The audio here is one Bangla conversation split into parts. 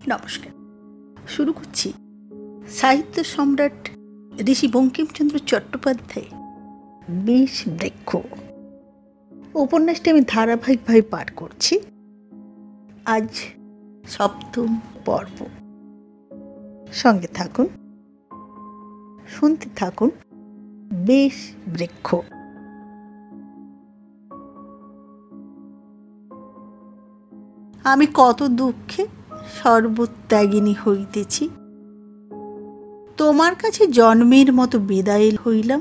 নমস্কার। শুরু করছি সাহিত্য সম্রাট ঋষি বঙ্কিমচন্দ্র চট্টোপাধ্যায় বিষ বৃক্ষ উপন্যাসটি আমি ধারাবাহিকভাবে পাঠ করছি। আজ 7ম পর্ব। সঙ্গে থাকুন, শুনতে থাকুন বিষ বৃক্ষ। আমি কত দুঃখে সর্বত্যাগিনী হইতেছি, তোমার কাছে জন্মের মতো বিদায় হইলাম।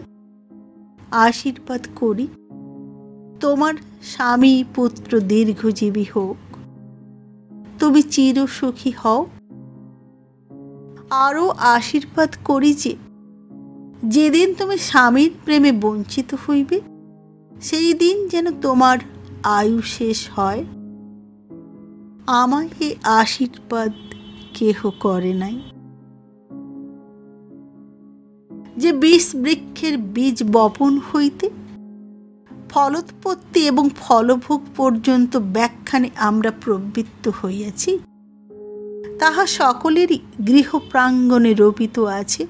আশীর্বাদ করি তোমার স্বামী পুত্র দীর্ঘজীবী হোক, তুমি চিরসুখী হও। আরও আশীর্বাদ করি যে যেদিন তুমি স্বামীর প্রেমে বঞ্চিত হইবে, সেই দিন যেন তোমার আয়ু শেষ হয়। আমায় এ আশীর্বাদ কেহ করে নাই। যে বিষ বৃক্ষের বীজ বপন হইতে ফলোৎপত্তি এবং ফলভোগ পর্যন্ত ব্যাখ্যানে আমরা প্রবৃত্ত হইয়াছি, তাহা সকলেরই গৃহ প্রাঙ্গণে রোপিত আছে।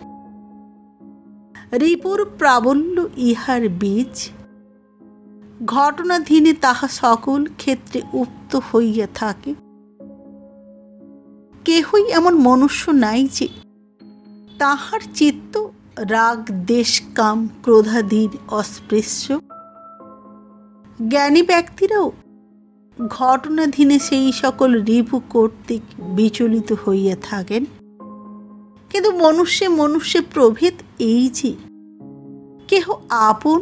রিপুর প্রাবল্য ইহার বীজ, ঘটনাধীনে তাহা সকল ক্ষেত্রে উক্ত হইয়া থাকে। কেহই এমন মনুষ্য নাই যে তাহার চিত্ত রাগ দেশ কাম ক্রোধাদির অস্পৃশ্য। জ্ঞানী ব্যক্তিরাও ঘটনাধীনে সেই সকল রিপু কর্তৃক বিচলিত হইয়া থাকেন। কিন্তু মনুষ্যে প্রভেদ এই যে কেহ আপন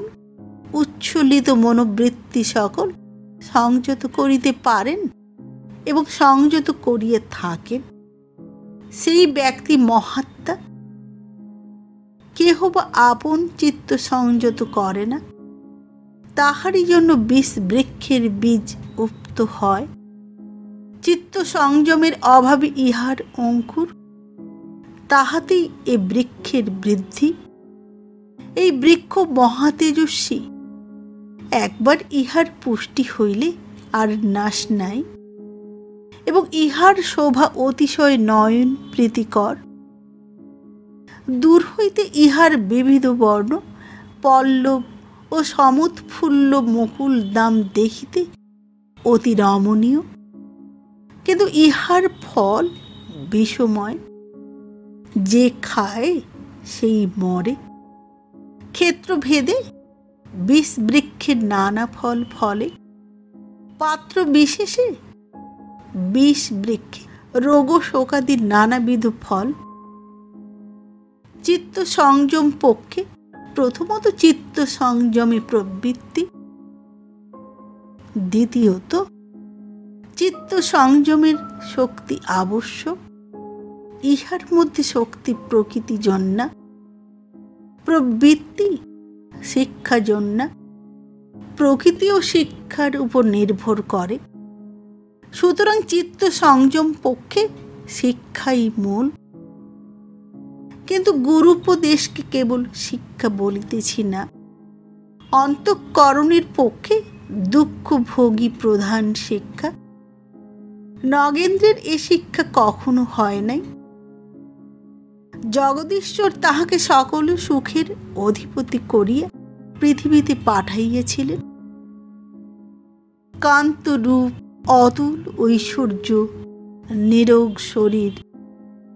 উচ্ছ্বলিত মনোবৃত্তি সকল সংযত করিতে পারেন এবং সংযত করিয়া থাকেন। সেই ব্যক্তি মহাত্মা। কেহ বা আপন চিত্ত সংযত করে না, তাহারই জন্য বিষ বৃক্ষের বীজ উক্ত হয়। চিত্ত সংযমের অভাবে ইহার অঙ্কুর, তাহাতেই এ বৃক্ষের বৃদ্ধি। এই বৃক্ষ মহাতেজস্বী, একবার ইহার পুষ্টি হইলে আর নাশ নাই, এবং ইহার শোভা অতিশয় নয়ন প্রীতিকর। দূর হইতে ইহার বিবিধ বর্ণ পল্লব ও সমুৎফুল্ল মুকুল দাম দেখিতে অতি রমণীয়, কিন্তু ইহার ফল বিষময়। যে খায় সেই মরে। ক্ষেত্রভেদে বিষ বৃক্ষের নানা ফল ফলে, পাত্র বিশেষে বিষ বৃক্ষে রোগ শোকাদির নানাবিধ ফল। চিত্ত সংযম পক্ষে প্রথমত চিত্ত সংযমে প্রবৃত্তি, দ্বিতীয়ত চিত্ত সংযমের শক্তি আবশ্যক। ইহার মধ্যে শক্তি প্রকৃতি জন্যা, প্রবৃত্তি শিক্ষা জন্যা। প্রকৃতি ও শিক্ষার উপর নির্ভর করে। সুতরাং চিত্ত সংযম পক্ষে শিক্ষাই মূল। কিন্তু গুরুপদেশকে কেবল শিক্ষা বলিতেছি না, অন্তঃকরণের পক্ষে দুঃখ ভোগী প্রধান শিক্ষা। নগেন্দ্রের এ শিক্ষা কখনো হয় নাই। জগদীশ্বর তাহাকে সকল সুখের অধিপতি করিয়া পৃথিবীতে পাঠাইয়াছিলেন। কান্ত রূপ, অতুল ঐশ্বর্য, নিরোগ শরীর,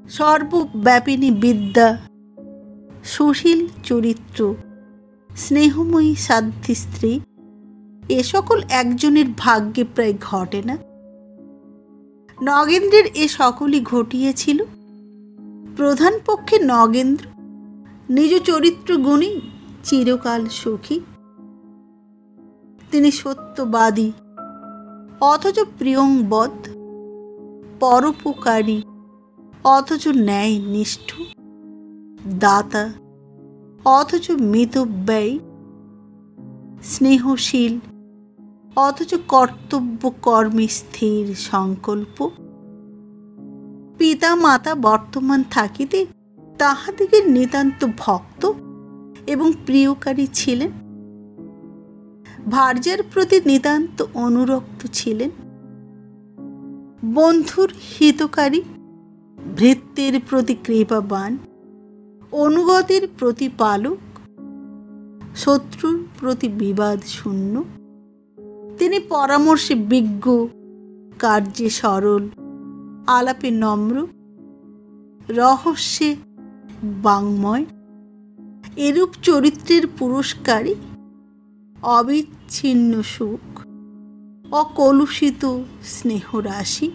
সর্বব্যাপিনী বিদ্যা, সুশীল চরিত্র, স্নেহময়ী সাধ্বী স্ত্রী, এ সকল একজনের ভাগ্যে প্রায় ঘটে না। নগেন্দ্রের এ সকলই ঘটিয়েছিল। প্রধান পক্ষে নগেন্দ্র নিজ চরিত্র গুণে চিরকাল সুখী। তিনি সত্যবাদী অথচ প্রিয়ংবদ, পরোপকারী অথচ ন্যায় নিষ্ঠ, দাতা অথচ মিতব্যয়ী, স্নেহশীল অথচ কর্তব্য কর্মে স্থির সংকল্প। পিতা মাতা বর্তমান থাকিতে তাহাদিগের নিতান্ত ভক্ত এবং প্রিয়কারী ছিলেন। ভার্যার প্রতি নিতান্ত অনুরক্ত ছিলেন। বন্ধুর হিতকারী ভক্তের প্রতি কৃপাবান, অনুগতের প্রতিপালক, শত্রুর প্রতি বিবাদ শূন্য। তিনি পরামর্শে বিজ্ঞ, কার্যে সরল, আলাপে নম্র, রহস্যে বাঙ্ময়। এরূপ চরিত্রের পুরস্কারী অবিচ্ছিন্ন সুখ, অকলুষিত স্নেহরাশি।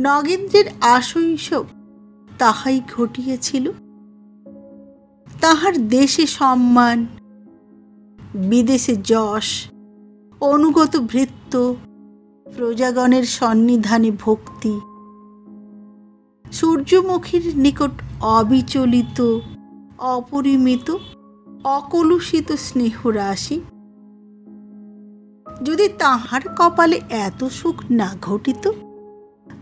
নগেন্দ্রের আশৈশব তাহাই ঘটিয়েছিল। তাহার দেশে সম্মান, বিদেশে যশ, অনুগত ভৃত্য, প্রজাগণের সন্নিধানে ভক্তি, সূর্যমুখীর নিকট অবিচলিত, অপরিমিত, অকলুষিত স্নেহরাশি। যদি তাহার কপালে এত সুখ না ঘটিত,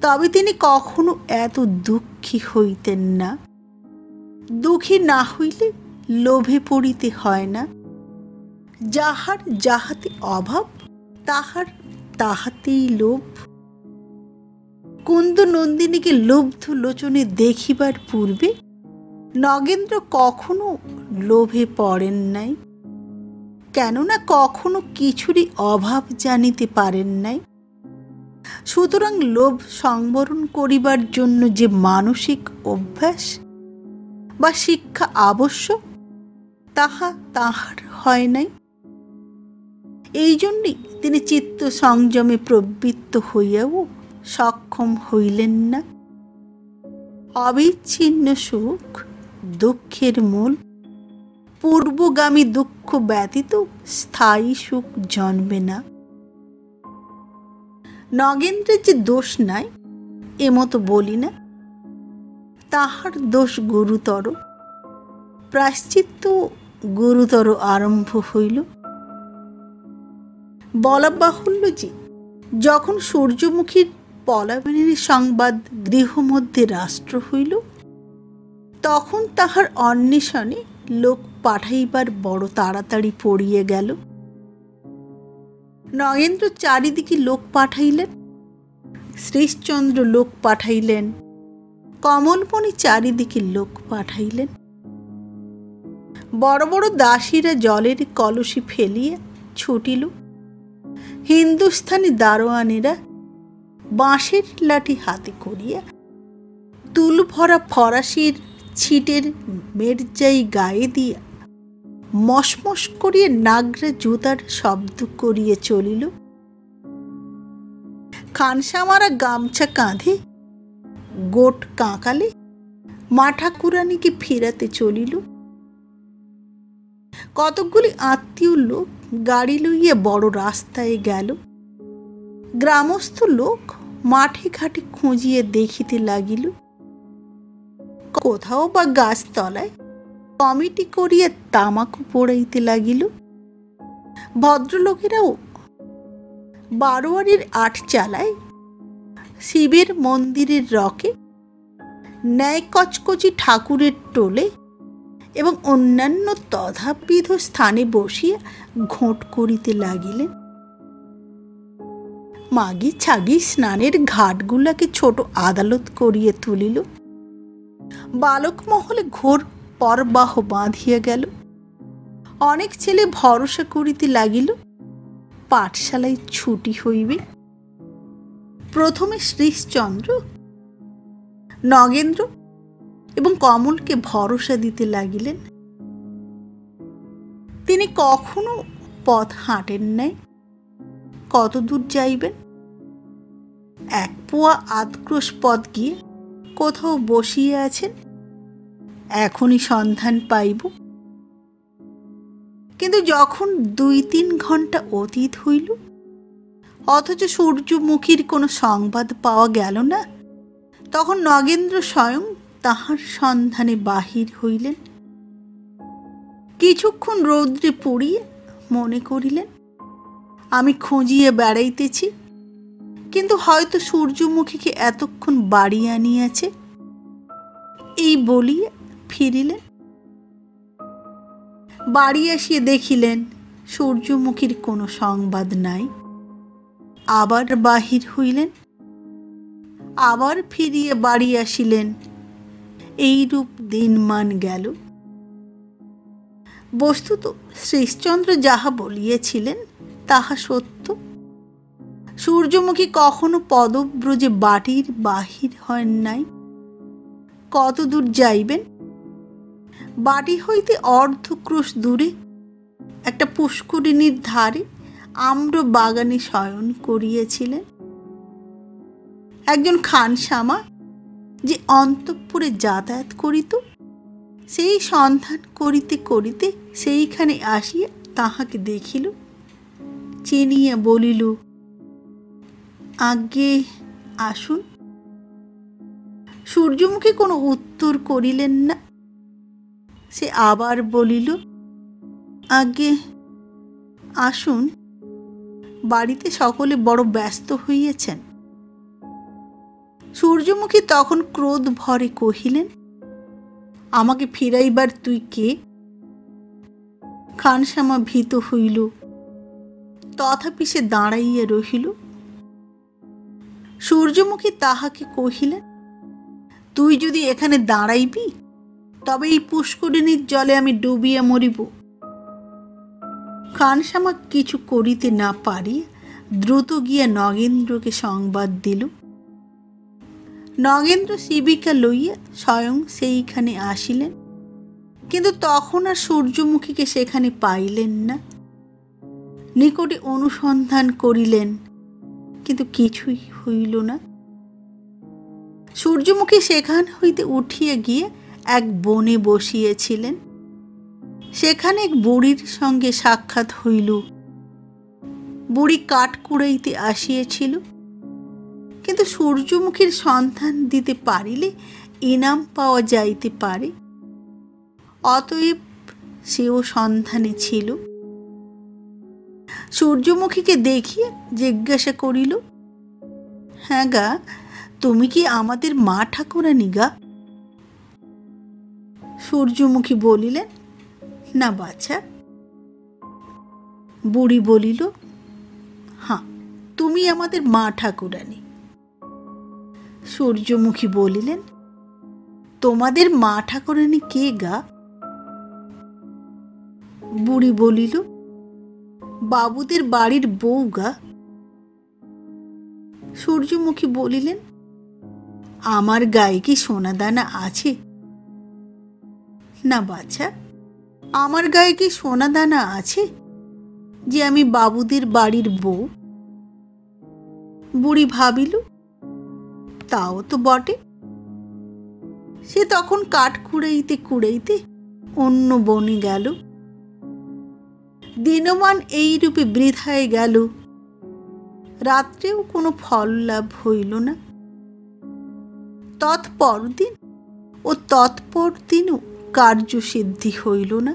তবে তিনি কখনো এত দুঃখী হইতেন না। দুঃখী না হইলে লোভে পড়িতে হয় না। যাহার যাহাতে অভাব, তাহার তাহাতেই লোভ। কুন্দ নন্দিনীকে লুব্ধ লোচনে দেখিবার পূর্বে নগেন্দ্র কখনো লোভে পড়েন নাই, কেননা কখনো কিছুরই অভাব জানিতে পারেন নাই। সুতরাং লোভ সংবরণ করিবার জন্য যে মানসিক অভ্যাস বা শিক্ষা আবশ্যক, তাহা তাহার হয় নাই। এই জন্যই তিনি চিত্ত সংযমে প্রবৃত্ত হইয়াও সক্ষম হইলেন না। অবিচ্ছিন্ন সুখ দুঃখের মূল। পূর্বগামী দুঃখ ব্যতীত স্থায়ী সুখ জন্মে না। নগেন্দ্রের যে দোষ নাই এমতো বলি না, তাহার দোষ গুরুতর। প্রায়শ্চিত্ত গুরুতর আরম্ভ হইল। বলা বাহুল্য যে, যখন সূর্যমুখীর পলায়নের সংবাদ গৃহমধ্যে রাষ্ট্র হইল, তখন তাহার অন্বেষণে লোক পাঠাইবার বড় তাড়াতাড়ি পড়িয়ে গেল। নগেন্দ্র চারিদিকে লোক পাঠাইলেন, শ্রীশচন্দ্র লোক পাঠাইলেন, কমলমণি চারিদিকে লোক পাঠাইলেন। বড় বড় দাসীরা জলের কলসি ফেলিয়া ছুটিল। হিন্দুস্থানি দারোয়ানেরা বাঁশের লাঠি হাতে করিয়া তুল ভরা ফরাসির ছিটের মেরজাই গায়ে দিয়া মশমশ করিয়া নাগরা জুতার শব্দ করিয়া চলিল। খানসামারা গামছা কাঁধে গোট কাঁকালে মা ঠাকুরানীকে ফেরাতে চলিল। কতকগুলি আত্মীয় লোক গাড়ি লইয়া বড় রাস্তায় গেল। গ্রামস্থ লোক মাঠে ঘাটে খুঁজিয়া দেখিতে লাগিল। কোথাও বা গাছতলায় কমিটি করিয়া তামাকু পোড়াইতে লাগিল। ভদ্রলোকেরাও বারোয়ারির আটচালায়, শিবের মন্দিরের রকে, ন্যায় কচকচি ঠাকুরের টোলে এবং অন্যান্য তথাবিধ স্থানে বসিয়া ঘোঁট করিতে লাগিলেন। মাগি ছাগি স্নানের ঘাটগুলাকে ছোট আদালত করিয়া তুলিল। বালক মহলে ঘোর পরবাহ বাঁধিয়া গেল। অনেক ছেলে ভরসা করিতে লাগিল পাঠশালায় ছুটি হইবে। প্রথমে শ্রীশচন্দ্র, নগেন্দ্র এবং কমলকে ভরসা দিতে লাগিলেন। তিনি কখনো পথ হাঁটেন নাই। কত দূর যাইবেন? এক পোয়া আধক্রোশ পথ গিয়ে কোথাও বসিয়ে আছেন, এখনই সন্ধান পাইব। কিন্তু যখন 2-3 ঘন্টা অতীত হইল, অথচ সূর্যমুখীর কোনো সংবাদ পাওয়া গেল না, তখন নগেন্দ্র স্বয়ং তাহার সন্ধানে বাহির হইলেন। কিছুক্ষণ রৌদ্রে পড়িয়া মনে করিলেন, আমি খুঁজিয়া বেড়াইতেছি, কিন্তু হয়তো সূর্যমুখীকে এতক্ষণ বাড়ি আনিয়াছে। এই বলিয়া ফিরিলেন। বাড়ি আসিয়া দেখিলেন সূর্যমুখীর কোনো সংবাদ নাই। আবার বাহির হইলেন। আবার ফিরিয়া বাড়ি আসিলেন। এইরূপ দিনমান গেল। বস্তুত শ্রীশচন্দ্র যাহা বলিয়াছিলেন তাহা সত্য। সূর্যমুখী কখনো পদব্রজে বাটির বাহির হন নাই। কত দূর যাইবেন? বাটি হইতে অর্ধক্রোশ দূরে একটা পুষ্করিণীর ধারে আম্র বাগানে শয়ন করিয়াছিলেন। একজন খানসামা যে অন্তঃপুরে যাতায়াত করিত, সেই সন্ধান করিতে করিতে সেইখানে আসিয়া তাহাকে দেখিল। চিনিয়া বলিল, আজ্ঞে আসুন। সূর্যমুখী কোনো উত্তর করিলেন না। সে আবার বলিল, আজ্ঞে আসুন। বাড়িতে সকলে বড় ব্যস্ত হইয়াছেন। সূর্যমুখী তখন ক্রোধ ভরে কহিলেন, আমাকে ফিরাইবার তুই কে? খানসামা ভীত হইল, তথাপি সে দাঁড়াইয়া রহিল। সূর্যমুখী তাহাকে কহিলেন, তুই যদি এখানে দাঁড়াইবি তবে এই পুষ্করিণীর জলে আমি ডুবিয়া মরিব। খানসামা কিছু করিতে না পারিয়া দ্রুত গিয়া নগেন্দ্রকে সংবাদ দিল। নগেন্দ্র শিবিকা লইয়া স্বয়ং সেইখানে আসিলেন, কিন্তু তখন আর সূর্যমুখীকে সেখানে পাইলেন না। নিকটে অনুসন্ধান করিলেন, কিন্তু কিছুই হইল না। সূর্যমুখী সেখান হইতে উঠিয়া গিয়ে এক বনে বসিয়েছিলেন। সেখানে এক বুড়ির সঙ্গে সাক্ষাৎ হইল। বুড়ি কাঠ কুড়াইতে আসিয়াছিল, কিন্তু সূর্যমুখীর সন্ধান দিতে পারিলে ইনাম পাওয়া যাইতে পারে, অতএব সেও সন্ধানে ছিল। সূর্যমুখীকে দেখিয়া জিজ্ঞাসা করিল, হ্যাঁ গা, তুমি কি আমাদের মা ঠাকুরানী গা? সূর্যমুখী বলিলেন, না বাছা। বুড়ি বলিল, হ্যাঁ, তুমি আমাদের মা ঠাকুরানী। সূর্যমুখী বলিলেন, তোমাদের মা ঠাকুরানী কে গা? বুড়ি বলিল, বাবুদের বাড়ির বউ গা। সূর্যমুখী বলিলেন, আমার গায়ে কি সোনাদানা আছে? না বাছা, আমার গায়ে কি সোনাদানা আছে যে আমি বাবুদের বাড়ির বউ? বুড়ি ভাবিল, তাও তো বটে। সে তখন কাঠ কুড়াইতে কুড়াইতে অন্য বনে গেল। দিনমান এইরূপে বৃথায় গেল। রাত্রেও কোনো ফল লাভ হইল না। তৎপর দিন ও তৎপর দিনও কার্যসিদ্ধি হইল না,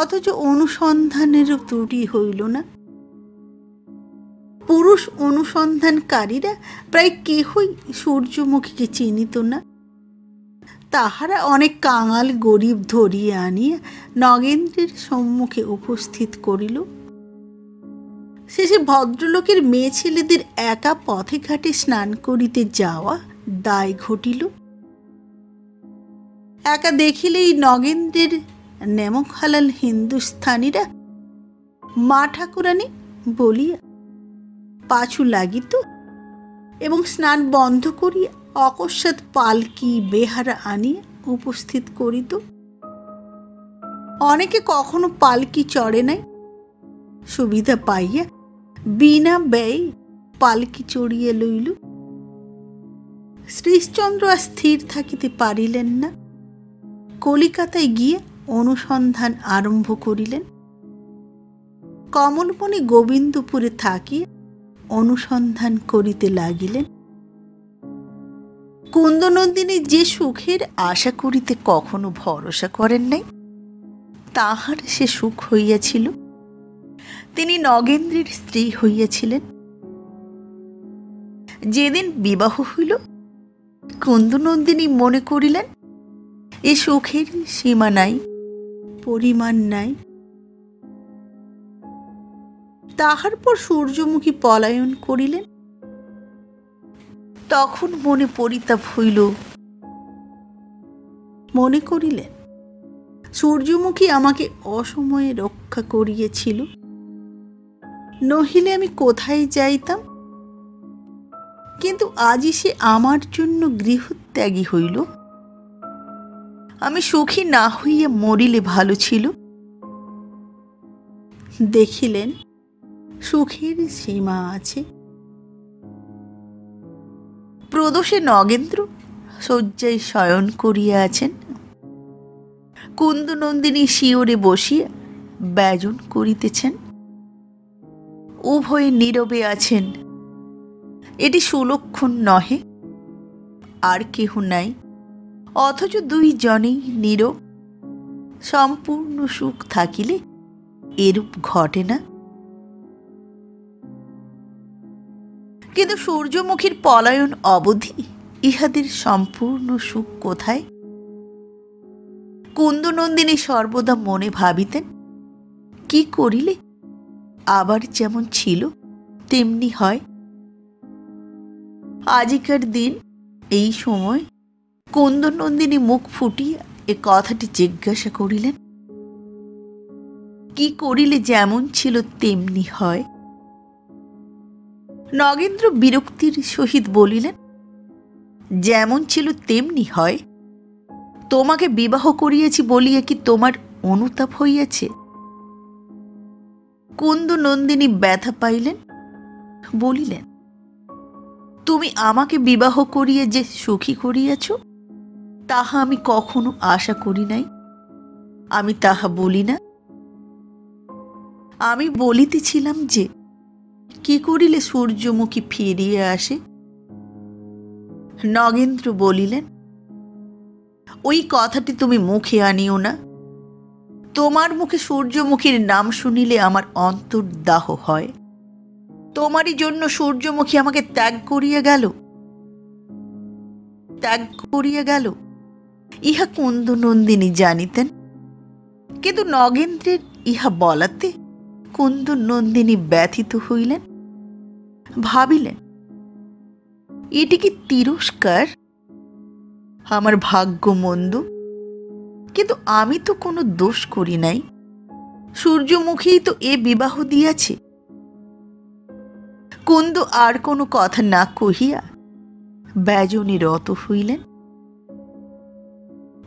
অথচ অনুসন্ধানেরও ত্রুটি হইল না। পুরুষ অনুসন্ধানকারীরা প্রায় কেহই সূর্যমুখীকে চিনিত না। তাহারা অনেক কাঙাল গরিব ধরিয়া আনিয়া নগেন্দ্রের সম্মুখে উপস্থিত করিল। শেষে ভদ্রলোকের মেয়ে ছেলেদের একা পথে ঘাটে স্নান করিতে যাওয়া দায় ঘটিল। একা দেখিলেই নগেন্দ্রের নেমখালাল হিন্দুস্থানীরা মা ঠাকুরানী বলিয়া পাছু লাগিত এবং স্নান বন্ধ করিয়া অকস্মাৎ পালকি বেহারা আনিয়া উপস্থিত করিত। অনেকে কখনো পালকি চড়ে নাই, সুবিধা পাইয়া বিনা ব্যয়ে পালকি চড়িয়া লইল। শ্রীশচন্দ্র আর স্থির থাকিতে পারিলেন না। কলিকাতায় গিয়ে অনুসন্ধান আরম্ভ করিলেন। কমলমণি গোবিন্দপুরে থাকিয়া অনুসন্ধান করিতে লাগিলেন। কুন্দনন্দিনী যে সুখের আশা করিতে কখনো ভরসা করেন নাই, তাহার সে সুখ হইয়াছিল। তিনি নগেন্দ্রের স্ত্রী হইয়াছিলেন। যেদিন বিবাহ হইল, কুন্দনন্দিনী মনে করিলেন এ সুখের সীমা নাই, পরিমাণ নাই। তাহার পর সূর্যমুখী পলায়ন করিলেন। তখন মনে পরিতাপ হইল। মনে করিলেন সূর্যমুখী আমাকে অসময়ে রক্ষা করিয়েছিল, নহিলে আমি কোথায় যাইতাম। কিন্তু আজই সে আমার জন্য গৃহত্যাগী হইল। আমি সুখী না হইয়া মরিলে ভালো ছিল। দেখিলেন সুখের সীমা আছে। প্রদোষে নগেন্দ্র শয্যায় শয়ন করিয়া আছেন। কুন্দনন্দিনী শিওরে বসিয়া ব্যজন করিতেছেন। উভয়ে নীরবে আছেন। এটি সুলক্ষণ নহে, আর কেহ নাই, অথচ দুইজনেই নীরব। সম্পূর্ণ সুখ থাকিলে এরূপ ঘটে না। কিন্তু সূর্যমুখীর পলায়ন অবধি ইহাদের সম্পূর্ণ সুখ কোথায়? কুন্দনন্দিনী সর্বদা মনে ভাবিতেন, কি করিলে আবার যেমন ছিল তেমনি হয়। আজিকার দিন এই সময় কুন্দনন্দিনী মুখ ফুটিয়া এ কথাটি জিজ্ঞাসা করিলেন, কি করিলে যেমন ছিল তেমনি হয়? নগেন্দ্র বিরক্তির সহিত বলিলেন, যেমন ছিল তেমনি হয়? তোমাকে বিবাহ করিয়াছি বলিয়া কি তোমার অনুতাপ হইয়াছে? কুন্দনন্দিনী ব্যথা পাইলেন, বলিলেন, তুমি আমাকে বিবাহ করিয়া যে সুখী করিয়াছ তাহা আমি কখনো আশা করি নাই। আমি তাহা বলি না। আমি বলিতেছিলাম যে কি করিলে সূর্যমুখী ফিরিয়া আসে। নগেন্দ্র বলিলেন, ওই কথাটি তুমি মুখে আনিও না। তোমার মুখে সূর্যমুখীর নাম শুনিলে আমার অন্তর্দাহ হয়। তোমারই জন্য সূর্যমুখী আমাকে ত্যাগ করিয়া গেল। ইহা কুন্দনন্দিনী জানিতেন, কিন্তু নগেন্দ্রের ইহা বলাতে কুন্দনন্দিনী ব্যথিত হইলেন। ভাবিলেন, এটি কি তিরস্কার? আমার ভাগ্য মন্দ, কিন্তু আমি তো কোনো দোষ করি নাই। সূর্যমুখী তো এ বিবাহ দিয়াছে। কুন্দ আর কোনো কথা না কহিয়া ব্যজনে রত হইলেন।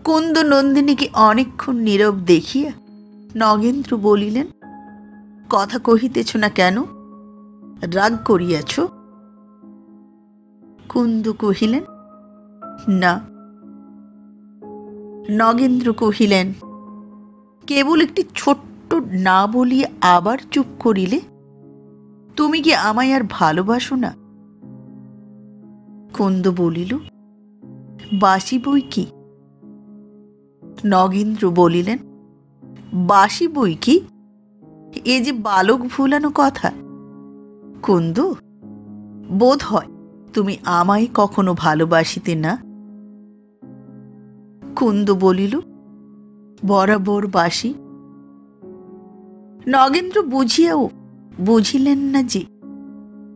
কুন্দনন্দিনীকে অনেকক্ষণ নীরব দেখিয়া নগেন্দ্র বলিলেন, কথা কহিতেছ না কেন? রাগ করিয়াছ? কুন্দ কহিলেন, না। নগেন্দ্র কহিলেন, কেবল একটি ছোট্ট না বলিয়া আবার চুপ করিলে। তুমি কি আমায় আর ভালোবাসো না? কুন্দ বলিল, বাসি বই কি? নগেন্দ্র বলিলেন, বাসি বই কি? এ যে বালক ভুলানো কথা। কুন্দ, বোধ হয় তুমি আমায় কখনো ভালোবাসিতে না। কুন্দ বলিল, বরাবর বাসি। নগেন্দ্র বুঝিয়াও বুঝিলেন না যে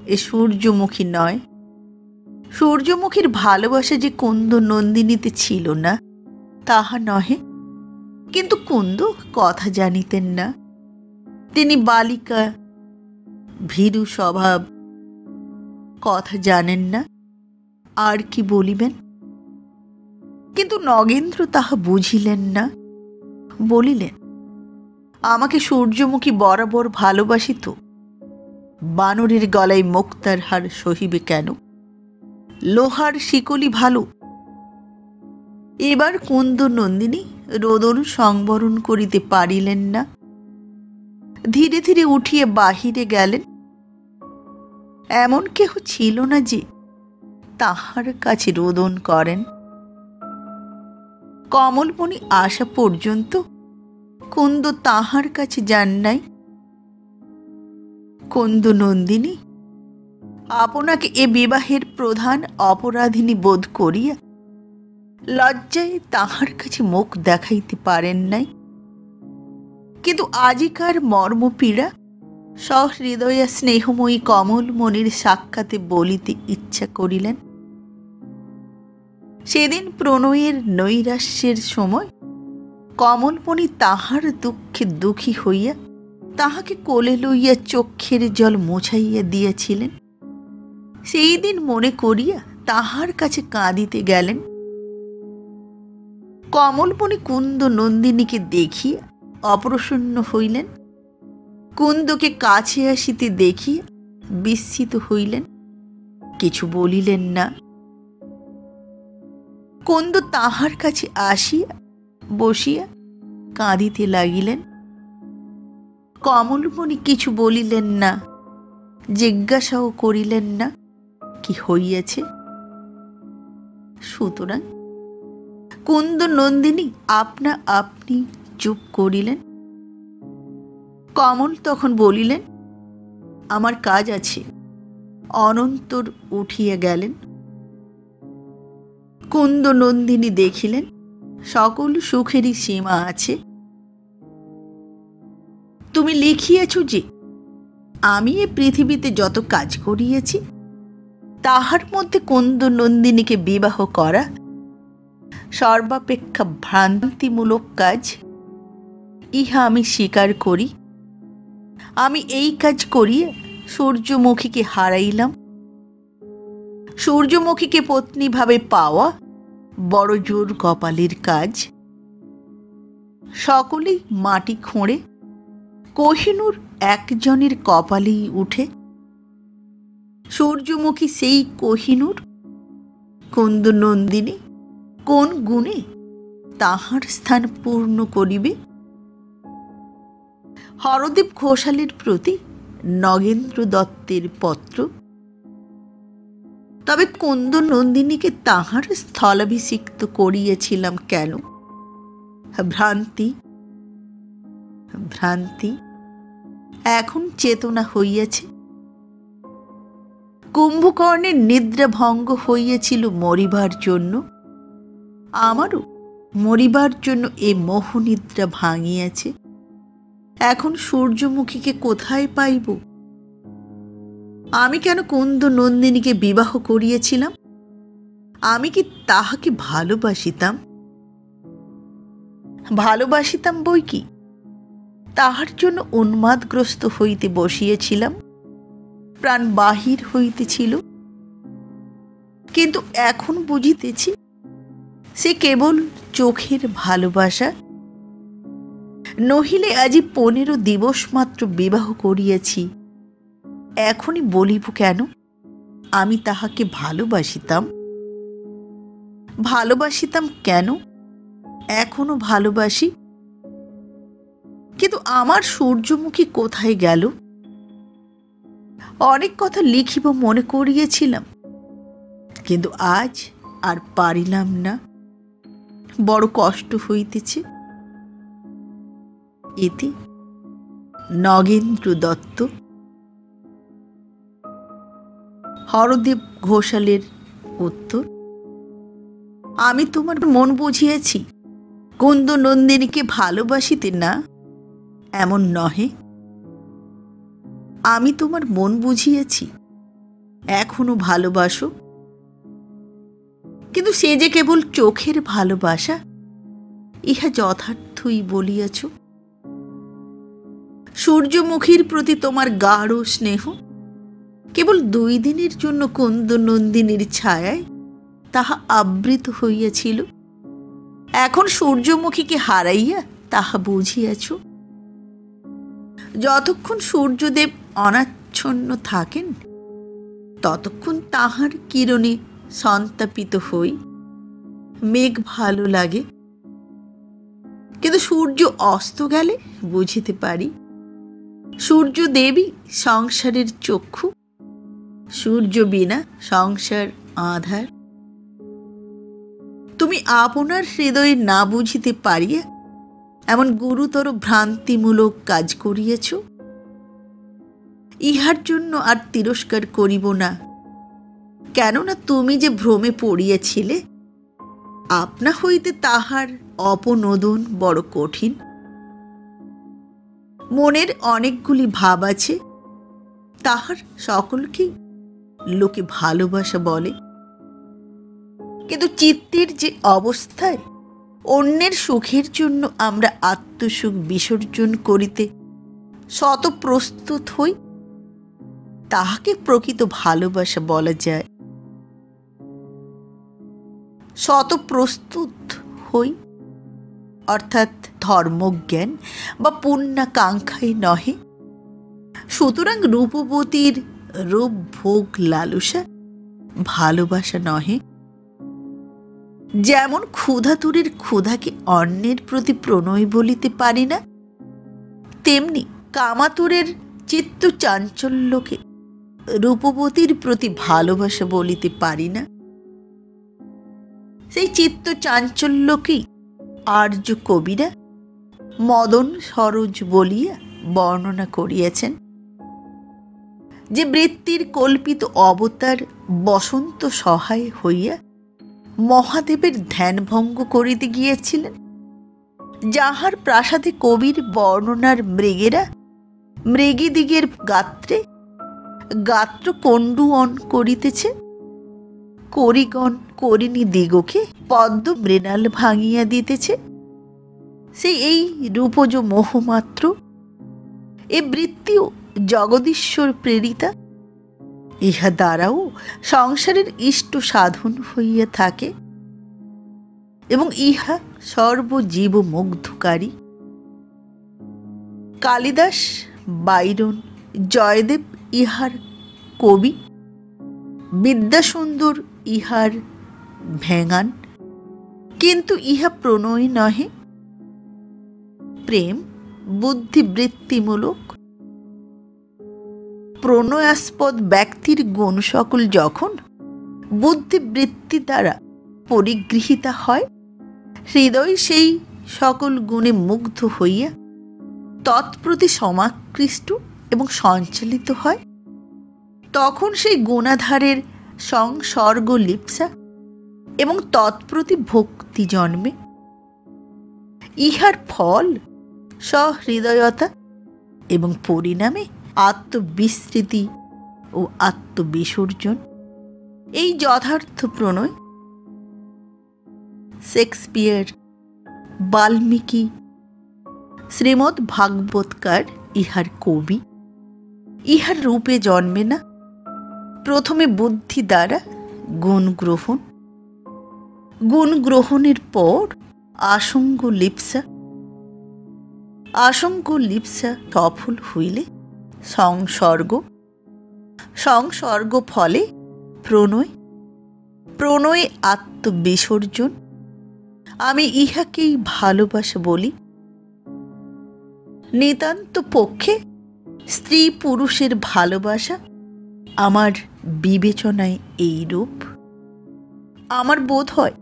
এ সূর্যমুখী নয়। সূর্যমুখীর ভালোবাসা যে কুন্দনন্দিনীতে ছিল না তাহা নহে, কিন্তু কুন্দ কথা জানিতেন না। তিনি বালিকা, ভীরু স্বভাব, কথা জানেন না, আর কি বলিবেন। কিন্তু নগেন্দ্র তাহা বুঝিলেন না। বলিলেন, আমাকে সূর্যমুখী বরাবর ভালোবাসিত। বানরের গলায় মুক্তার হার সহিবে কেন? লোহার শিকলি ভালো। এবার কুন্দনন্দিনী রোদন সংবরণ করিতে পারিলেন না। ধীরে ধীরে উঠিয়া বাহিরে গেলেন। এমন কেহ ছিল না যে তাহার কাছে রোদন করেন। কমলমণি আসা পর্যন্ত কুন্দ তাহার কাছে যান নাই। কুন্দনন্দিনী আপনাকে এ বিবাহের প্রধান অপরাধিনী বোধ করিয়া লজ্জায় তাহার কাছে মুখ দেখাইতে পারেন নাই। কিন্তু আজিকার মর্মপীড়া সহৃদয়া স্নেহময়ী কমলমণির সাক্ষাতে বলিতে ইচ্ছা করিলেন। সেদিন প্রণয়ের নৈরাশ্যের সময় কমলমণি তাহার দুঃখে দুঃখী হইয়া তাহাকে কোলে লইয়া চক্ষের জল মোছাইয়া দিয়াছিলেন। সেই দিন মনে করিয়া তাহার কাছে কাঁদিতে গেলেন। কমলমণি কুন্দ নন্দিনীকে দেখিয়া অপ্রসন্ন হইলেন। কুন্দকে কাছে আসিতে দেখিয়া বিস্মিত হইলেন, কিছু বলিলেন না। কুন্দ তাহার কাছে আসিয়া বসিয়া কাঁদিতে লাগিলেন। কমলমণি কিছু বলিলেন না, জিজ্ঞাসাও করিলেন না কি হইয়াছে। সুতরাং কুন্দ নন্দিনী আপনা আপনি চুপ করিলেন। কমল তখন বলিলেন, আমার কাজ আছে। অনন্তর উঠিয়া গেলেন। কুন্দ নন্দিনী দেখিলেন সকল সুখেরই সীমা আছে। তুমি লিখিয়াছ যে আমি এ পৃথিবীতে যত কাজ করিয়াছি তাহার মধ্যে কুন্দ নন্দিনীকে বিবাহ করা সর্বাপেক্ষা ভ্রান্তিমূলক কাজ, ইহা আমি স্বীকার করি। আমি এই কাজ করিয়া সূর্যমুখীকে হারাইলাম। সূর্যমুখীকে পত্নীভাবে পাওয়া বড় জোর কপালের কাজ। সকলেই মাটি খোঁড়ে, কোহিনূর একজনের কপালেই উঠে। সূর্যমুখী সেই কোহিনূর। কুন্দ নন্দিনী কোন গুণে তাহার স্থান পূর্ণ করিবে? হরদেব ঘোষালের প্রতি নগেন্দ্র দত্তের পত্র। তবে কুন্দ নন্দিনীকে তাহার স্থলাভিষিক্ত করিয়াছিলাম কেন? ভ্রান্তি, ভ্রান্তি। এখন চেতনা হইয়াছে। কুম্ভকর্ণের নিদ্রা ভঙ্গ হইয়াছিল মরিবার জন্য, আমারও মরিবার জন্য এ মোহনিদ্রা ভাঙিয়াছে। এখন সূর্যমুখীকে কোথায় পাইব? আমি কেন কুন্দ নন্দিনীকে বিবাহ করিয়াছিলাম? আমি কি তাহাকে ভালোবাসিতাম? ভালোবাসিতাম বই কি, তাহার জন্য উন্মাদগ্রস্ত হইতে বসিয়েছিলাম, প্রাণ বাহির হইতেছিল। কিন্তু এখন বুঝিতেছি সে কেবল চোখের ভালোবাসা। নহিলে আজি 15 দিবস মাত্র বিবাহ করিয়াছি। এখনই বলিব কেন আমি তাহাকে ভালোবাসিতাম? ভালোবাসিতাম কেন? এখনো ভালোবাসি। কিন্তু আমার সূর্যমুখী কোথায় গেল? অনেক কথা লিখিব মনে করিয়াছিলাম, কিন্তু আজ আর পারিলাম না। বড় কষ্ট হইতেছে। এতে নগেন্দ্র দত্ত। হরদেব ঘোষালের উত্তর। আমি তোমার মন বুঝিয়াছি। কুন্দ নন্দিনীকে ভালোবাসিতে না এমন নহে। আমি তোমার মন বুঝিয়াছি, এখনো ভালোবাসো। কিন্তু সে যে কেবল চোখের ভালোবাসা, ইহা যথার্থই বলিয়াছ। সূর্যমুখীর প্রতি তোমার গাঢ় স্নেহ কেবল 2 দিনের জন্য কুন্দ নন্দিনীর ছায়ায় তাহা আবৃত হইয়াছিল। এখন সূর্যমুখীকে হারাইয়া তাহা বুঝিয়াছ। যতক্ষণ সূর্যদেব অনাচ্ছন্ন থাকেন ততক্ষণ তাহার কিরণে সন্তাপিত হই, মেঘ ভালো লাগে। কিন্তু সূর্য অস্ত গেলে বুঝিতে পারি সূর্যদেবী সংসারের চক্ষু। সূর্য বিনা সংসার আঁধার। তুমি আপনার হৃদয়ে না বুঝিতে পারিয়া এমন গুরুতর ভ্রান্তিমূলক কাজ করিয়াছ। ইহার জন্য আর তিরস্কার করিব না, কেননা তুমি যে ভ্রমে পড়িয়াছিলে আপনা হইতে তাহার অপনোদন বড় কঠিন। মনের অনেকগুলি ভাব আছে, তাহার সকলকেই লোকে ভালোবাসা বলে। কিন্তু চিত্তের যে অবস্থায় অন্যের সুখের জন্য আমরা আত্মসুখ বিসর্জন করিতে শত প্রস্তুত হই, তাহাকে প্রকৃত ভালোবাসা বলা যায়। শত প্রস্তুত হই অর্থাৎ ধর্মজ্ঞান বা পুণ্যাকাঙ্ক্ষায় নহে। সুতরাং রূপবতীর রূপ ভোগ লালসা ভালোবাসা নহে। যেমন ক্ষুধাতুরের ক্ষুধাকে অন্যের প্রতি প্রণয় বলিতে পারি না, তেমনি কামাতুরের চিত্ত চাঞ্চল্যকে রূপবতীর প্রতি ভালোবাসা বলিতে পারি না। সেই চিত্ত চাঞ্চল্যকেই আর্য কবিরা মদন সরোজ বলিয়া বর্ণনা করিয়াছেন। যে বৃত্তির কল্পিত অবতার বসন্ত সহায় হইয়া মহাদেবের ধ্যানভঙ্গ করিতে গিয়েছিলেন, যাহার প্রাসাদে কবির বর্ণনার মৃগেরা মৃগীদিগের গাত্রে গাত্র কণ্ডুয়ন করিতেছে, করিগণ করিণী দিগকে পদ্ম মৃণাল ভাঙিয়া দিতেছে, সেই এই রূপজ মোহমাত্র। এ বৃত্তিও জগদীশ্বর প্রেরিতা, ইহা দ্বারাও সংসারের ইষ্ট সাধন হইয়া থাকে এবং ইহা সর্বজীব মুগ্ধকারী। কালিদাস, বাইরন, জয়দেব ইহার কবি, বিদ্যাসুন্দর ইহার ভেঙান, কিন্তু ইহা প্রণয় নহে। প্রেম বুদ্ধিবৃত্তিমূলক। প্রণয়াস্পদ ব্যক্তির গুণ সকল যখন বুদ্ধিবৃত্তি দ্বারা পরিগৃহীতা হয়, হৃদয় সেই সকল গুণে মুগ্ধ হইয়া তৎপ্রতি সমাকৃষ্ট এবং সঞ্চালিত হয়, তখন সেই গুণাধারের সংসর্গ লিপ্সা এবং তৎপ্রতি ভক্তি জন্মে। ইহার ফল সহৃদয়তা এবং পরিণামে আত্মবিস্মৃতি ও আত্মবিসর্জন। এই যথার্থ প্রণয় শেক্সপিয়ার, বাল্মীকি, শ্রীমদ্ ভাগবতকার ইহার কবি। ইহার রূপে জন্মে না। প্রথমে বুদ্ধি দ্বারা গুণ গ্রহণ, গুণ গ্রহণের পর আসঙ্গ লিপ্সা, আসঙ্গ লিপ্সা সফল হইলে সংসর্গ, সংসর্গ ফলে প্রণয়, প্রণয়ে আত্মবিসর্জন। আমি ইহাকেই ভালোবাসা বলি। নিতান্ত পক্ষে স্ত্রী পুরুষের ভালোবাসা আমার বিবেচনায় এই রূপ। আমার বোধ হয়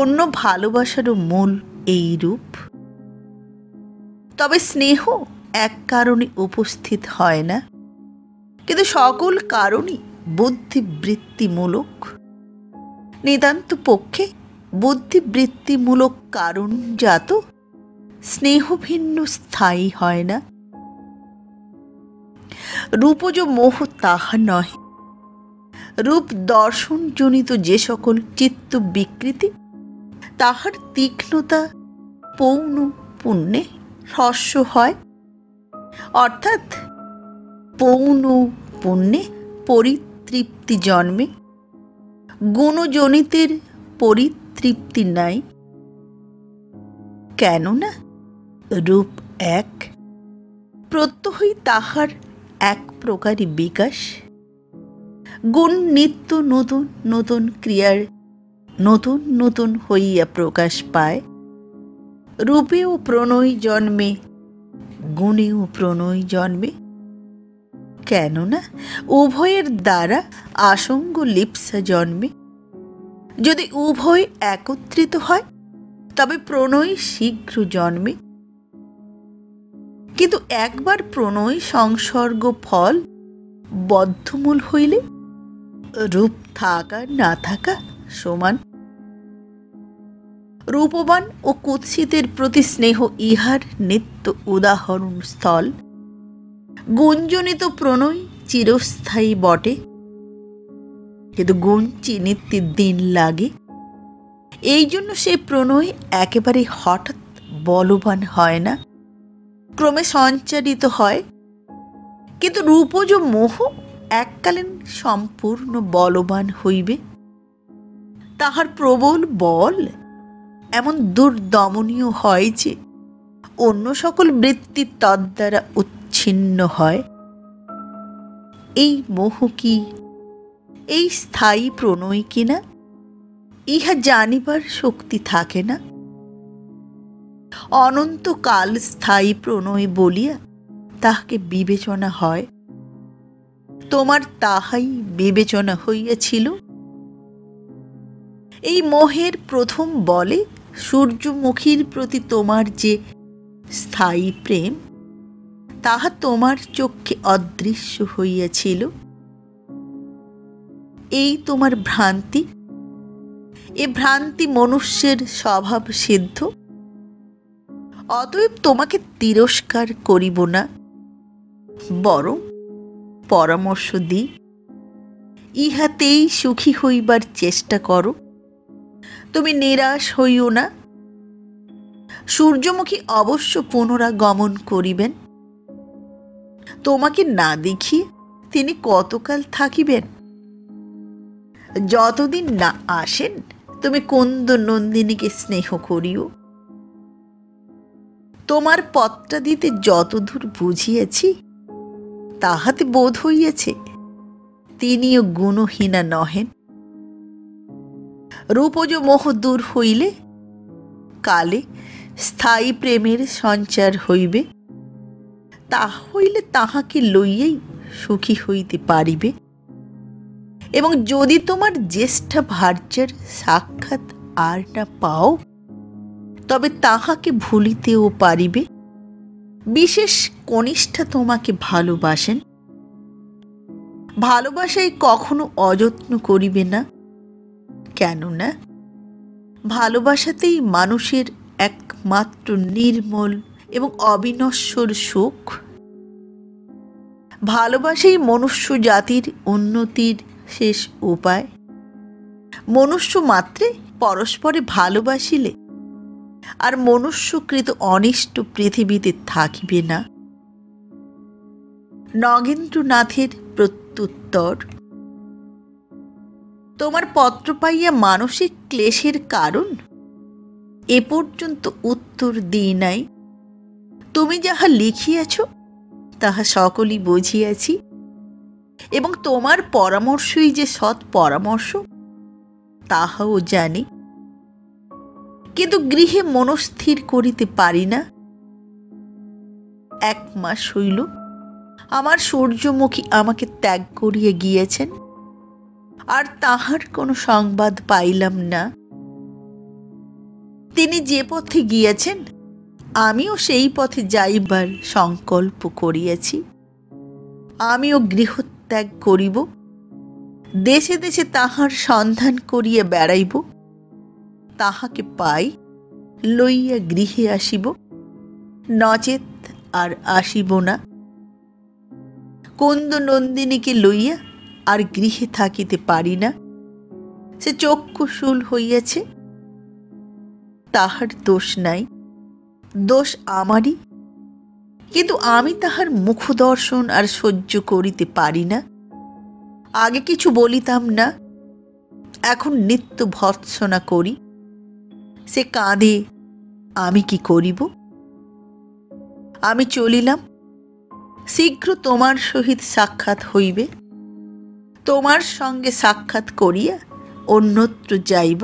অন্য ভালোবাসারও মূল এই রূপ। তবে স্নেহ এক কারণে উপস্থিত হয় না, কিন্তু সকল কারণই বুদ্ধিবৃত্তিমূলক। নিতান্ত পক্ষে বুদ্ধিবৃত্তিমূলক কারণ জাত স্নেহ ভিন্ন স্থায়ী হয় না। রূপজ মোহ তাহা নহে। রূপ দর্শনজনিত যে সকল চিত্ত বিকৃতি, তাহার তীক্ষ্ণতা পৌন পুণ্যে হ্রস্ব হয়, অর্থাৎ পৌন পুণ্যে পরিতৃপ্তি জন্মে। গুণজনিতের পরিতৃপ্তি নাই, কেননা রূপ এক, প্রত্যহই তাহার এক প্রকারই বিকাশ। গুণ নিত্য নতুন নতুন ক্রিয়ার নতুন নতুন হইয়া প্রকাশ পায়। রূপেও প্রণয় জন্মে, গুণেও প্রণয় জন্মে, কেননা উভয়ের দ্বারা আসঙ্গ লিপ্সা জন্মে। যদি উভয় একত্রিত হয় তবে প্রণয় শীঘ্র জন্মে, কিন্তু একবার প্রণয় সংসর্গ ফল বদ্ধমূল হইলে রূপ থাকা না থাকা সমান। রূপবান ও কুৎসিতের প্রতি স্নেহ ইহার নিত্য উদাহরণ স্থল। গুণজনিত প্রণয় চিরস্থায়ী বটে, কিন্তু গুণ চিনিতে দিন লাগে। এই জন্য সে প্রণয় একেবারে হঠাৎ বলবান হয় না, ক্রমে সঞ্চারিত হয়। কিন্তু রূপজ মোহ এককালীন সম্পূর্ণ বলবান হইবে। তাহার প্রবল বল এমন দুর্দমনীয় হয় যে অন্য সকল বৃত্তি তদ্বারা উচ্ছিন্ন হয়। এই মোহ কি, এই স্থায়ী প্রণয় কিনা, ইহা জানিবার শক্তি থাকে না। অনন্তকাল স্থায়ী প্রণয় বলিয়া তাহাকে বিবেচনা হয়। তোমার তাহাই বিবেচনা হইয়াছিল। এই মোহের প্রথম বলে সূর্যমুখীর প্রতি তোমার যে স্থায়ী প্রেম, তাহা তোমার চক্ষে অদৃশ্য হইয়াছিল। এই তোমার ভ্রান্তি। এ ভ্রান্তি মনুষ্যের স্বভাব সিদ্ধ। অতএব তোমাকে তিরস্কার করিব না, বরং পরামর্শ দিই, ইহাতেই সুখী হইবার চেষ্টা করো। তুমি নিরাশ হইও না। সূর্যমুখী অবশ্য পুনরাগমন করিবেন। তোমাকে না দেখিয়ে তিনি কতকাল থাকিবেন? যতদিন না আসেন তুমি কুন্দ নন্দিনীকে স্নেহ করিও। তোমার পত্রা দিতে যতদূর বুঝিয়েছি, তাহাতে বোধ হইয়াছে তিনিও গুণহীনা নহেন। রূপজ মোহ দূর হইলে কালে স্থায়ী প্রেমের সঞ্চার হইবে। তাহা হইলে তাহাকে লইয়াই সুখী হইতে পারিবে। এবং যদি তোমার জ্যেষ্ঠা ভার্যার সাক্ষাৎ আর না পাও, তবে তাহাকে ভুলিতেও পারিবে। বিশেষ কনিষ্ঠা তোমাকে ভালোবাসেন। ভালোবাসায় কখনো অযত্ন করিবে না, কেননা ভালোবাসাতেই মানুষের একমাত্র নির্মল এবং অবিনশ্বর সুখ। ভালোবাসাই মনুষ্য জাতির উন্নতির শেষ উপায়। মনুষ্য মাত্রে পরস্পরে ভালোবাসিলে আর মনুষ্যকৃত অনিষ্ট পৃথিবীতে থাকিবে না। নগেন্দ্রনাথের প্রত্যুত্তর। তোমার পত্র পাইয়া মানসিক ক্লেশের কারণ এ পর্যন্ত উত্তর দিই নাই। তুমি যাহা লিখিয়াছ তাহা সকলই বুঝিয়াছি, এবং তোমার পরামর্শই যে সৎ পরামর্শ তাহাও জানি। কিন্তু গৃহে মনস্থির করিতে পারি না। 1 মাস হইল আমার সূর্যমুখী আমাকে ত্যাগ করিয়া গিয়েছেন, আর তাহার কোনো সংবাদ পাইলাম না। তিনি যে পথে গিয়েছেন আমিও সেই পথে যাইবার সংকল্প করিয়াছি। আমিও গৃহত্যাগ করিব, দেশে দেশে তাহার সন্ধান করিয়া বেড়াইব। তাহাকে পাই, লইয়া গৃহে আসিব, নচেত আর আসিব না। কুন্দ নন্দিনীকে লইয়া আর গৃহে থাকিতে পারি না। সে চক্ষুশূল হইয়াছে। তাহার দোষ নাই, দোষ আমারই। কিন্তু আমি তাহার মুখদর্শন আর সহ্য করিতে পারি না। আগে কিছু বলিতাম না, এখন নিত্য ভর্ৎসনা করি। সে কাঁদে, আমি কি করিব? আমি চলিলাম। শীঘ্র তোমার সহিত সাক্ষাৎ হইবে। তোমার সঙ্গে সাক্ষাৎ করিয়া অন্যত্র যাইব।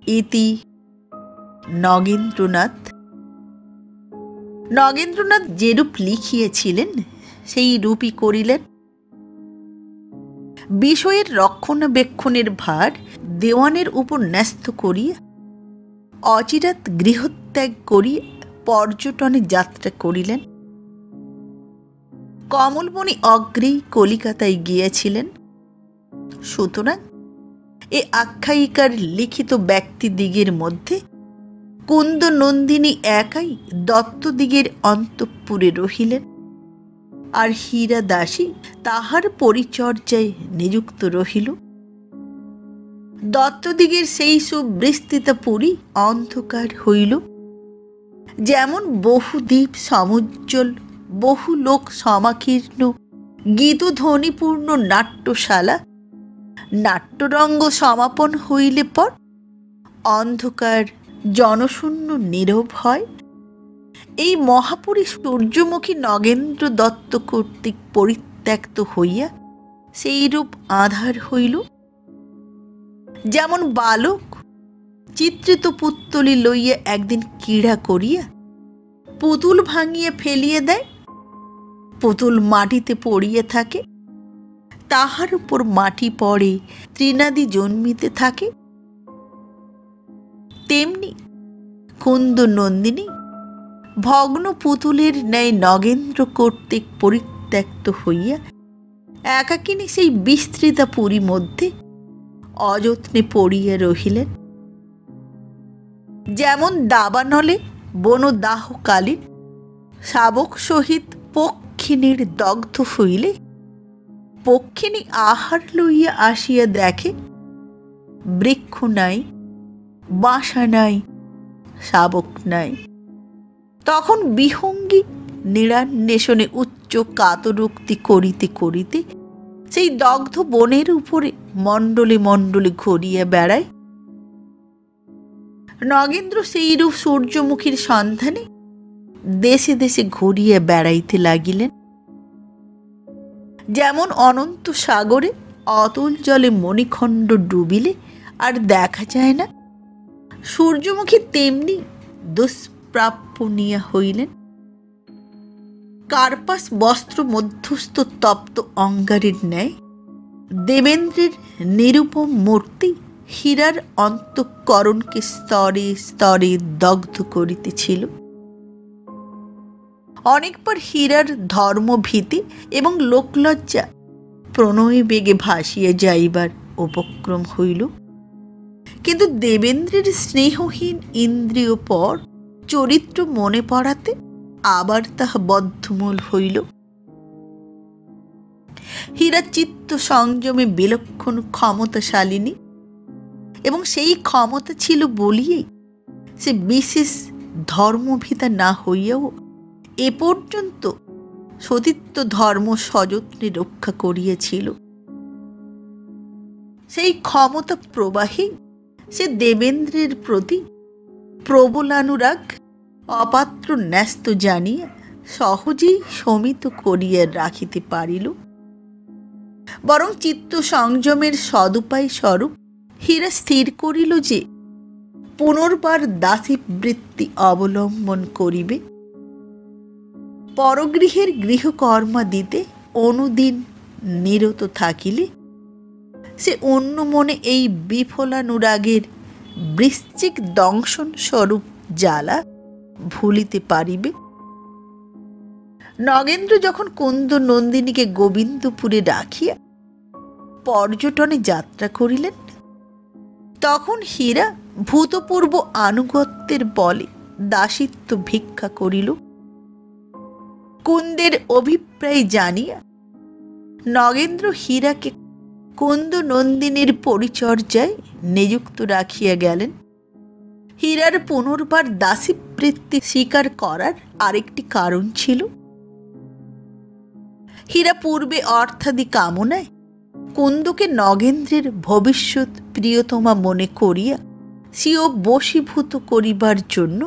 ইতি নগেন্দ্রনাথ। নগেন্দ্রনাথ যেরূপ লিখিয়েছিলেন সেই রূপই করিলেন। বিষয়ের রক্ষণাবেক্ষণের ভার দেওয়ানের উপর ন্যস্ত করিয়া অচিরাৎ গৃহত্যাগ করিয়া পর্যটনে যাত্রা করিলেন। কমলমণি অগ্রেই কলিকাতায় গিয়েছিলেন। সুতরাং এ আখ্যায়িকার লিখিত ব্যক্তিদিগের মধ্যে কুন্দ নন্দিনী একাই দত্তদিগের অন্তঃপুরে রহিলেন, আর হীরা দাসী তাহার পরিচর্যায় নিযুক্ত রহিল। দত্তদিগের সেই সুবিস্তৃত পুরী অন্ধকার হইল। যেমন বহু দ্বীপ সমুজ্জ্বল, বহু লোক সমাকীর্ণ, গীতধ্বনিপূর্ণ নাট্যশালা, নাট্যরঙ্গ সমাপন হইলে পর অন্ধকার জনশূন্য নীরব হয়, এই মহাপুরী সূর্যমুখী নগেন্দ্র দত্ত কর্তৃক পরিত্যক্ত হইয়া সেইরূপ আঁধার হইল। যেমন বালক চিত্রিত পুত্তলি লইয়া একদিন ক্রীড়া করিয়া পুতুল ভাঙিয়া ফেলিয়া দেয়, পুতুল মাটিতে পড়িয়া থাকে, তাহার উপর মাটি পড়ে, তৃণাদি জন্মিতে থাকে, তেমনি কুন্দ নন্দিনী ভগ্ন পুতুলের ন্যায় নগেন্দ্র কর্তৃক পরিত্যক্ত হইয়া একাকিনী সেই বিস্তৃতা পুরী মধ্যে অযত্নে পড়িয়া রহিলেন। যেমন দাবানলে বনদাহকালীন শাবক সহিত পক্ষিণীর দগ্ধ হইলে পক্ষিণী আহার লইয়া আসিয়া দেখে বৃক্ষ নাই, বাসা নাই, শাবক নাই, তখন বিহঙ্গী নিরান্বেষণে উচ্চ কাতরোক্তি করিতে করিতে সেই দগ্ধ বনের উপরে মণ্ডলে মণ্ডলে ঘুরিয়া বেড়ায়। নগেন্দ্র সেইরূপ সূর্যমুখীর সন্ধানে দেশে দেশে ঘুরিয়া বেড়াইতে লাগিলেন। যেমন অনন্ত সাগরে অতল জলে মণিখণ্ড ডুবিলে আর দেখা যায় না, সূর্যমুখী তেমনি দুষ্প্রাপ্যনীয়া হইলেন। কার্পাস বস্ত্র মধ্যস্থ তপ্ত অঙ্গারের ন্যায় দেবেন্দ্রের নিরুপম মূর্তি হীরার অন্তঃকরণকে স্তরে স্তরে দগ্ধ করিতেছিল। অনেকবার হীরার ধর্মভীতি এবং লোকলজ্জা প্রণয় বেগে ভাসিয়া যাইবার উপক্রম হইল, কিন্তু দেবেন্দ্রের স্নেহহীন ইন্দ্রিয় পর চরিত্র মনে পড়াতে আবার তাহা বদ্ধমূল হইল। হীরা চিত্ত সংযমে বিলক্ষণ ক্ষমতাশালিনী, এবং সেই ক্ষমতা ছিল বলিয়েই সে বিশেষ ধর্মভিতা না হইয়াও এ পর্যন্ত সতীত্ব ধর্ম সযত্নে রক্ষা করিয়াছিল। সেই ক্ষমতা প্রবাহী সে দেবেন্দ্রের প্রতি প্রবলানুরাগ অপাত্র ন্যস্ত জানিয়া সহজেই শমিত করিয়া রাখিতে পারিল। বরং চিত্ত সংযমের সদুপায় স্বরূপ হীরা স্থির করিল যে পুনর্বার দাসীবৃত্তি অবলম্বন করিবে। পরগৃহের গৃহকর্মাদিতে অনুদিন নিরত থাকিলে সে অন্য মনে এই বিফলানুরাগের বৃশ্চিক দংশন স্বরূপ জ্বালা ভুলিতে পারিবে। নগেন্দ্র যখন কুন্দ নন্দিনীকে গোবিন্দপুরে রাখিয়া পর্যটনে যাত্রা করিলেন, তখন হীরা ভূতপূর্ব আনুগত্যের বলে দাসিত্ব ভিক্ষা করিল। কুন্দের অভিপ্রায় জানিয়া নগেন্দ্র হীরাকে কুন্দ নন্দিনীর পরিচর্যায় নিযুক্ত রাখিয়া গেলেন। হীরার পুনর্বার দাসীবৃত্তি স্বীকার করার আরেকটি কারণ ছিল। হীরা পূর্বে অর্থাদি কামনায় কুন্দকে নগেন্দ্রের ভবিষ্যৎ প্রিয়তমা মনে করিয়া স্বীয় বশীভূত করিবার জন্য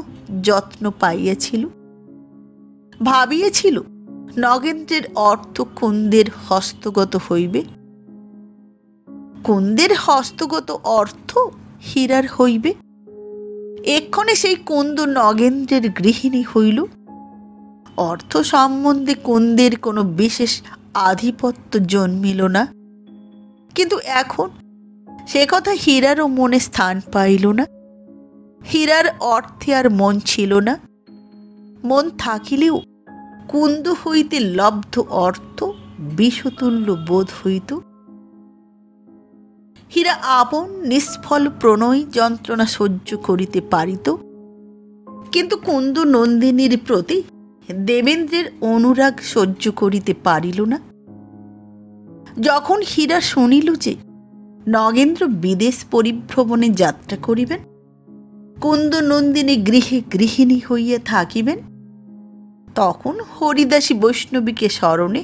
যত্ন পাইয়াছিল। ভাবিয়াছিল নগেন্দ্রের অর্থ কুন্দের হস্তগত হইবে, কুন্দের হস্তগত অর্থ হীরার হইবে। এক্ষণে সেই কুন্দ নগেন্দ্রের গৃহিণী হইল। অর্থ সম্বন্ধে কুন্দের কোনো বিশেষ আধিপত্য জন্মিল না, কিন্তু এখন সে কথা হীরারও মনে স্থান পাইল না। হীরার অর্থে আর মন ছিল না। মন থাকিলেও কুন্দ হইতে লব্ধ অর্থ বিষতুল্য বোধ হইত। হীরা আপন নিষ্ফল প্রণয় যন্ত্রণা সহ্য করিতে পারিত, কিন্তু কুন্দ নন্দিনীর প্রতি দেবেন্দ্রের অনুরাগ সহ্য করিতে পারিল না। যখন হীরা শুনিল যে নগেন্দ্র বিদেশ পরিভ্রমণে যাত্রা করিবেন, কুন্দ নন্দিনী গৃহে গৃহিণী হইয়া থাকিবেন, তখন হরিদাসী বৈষ্ণবীকে স্মরণে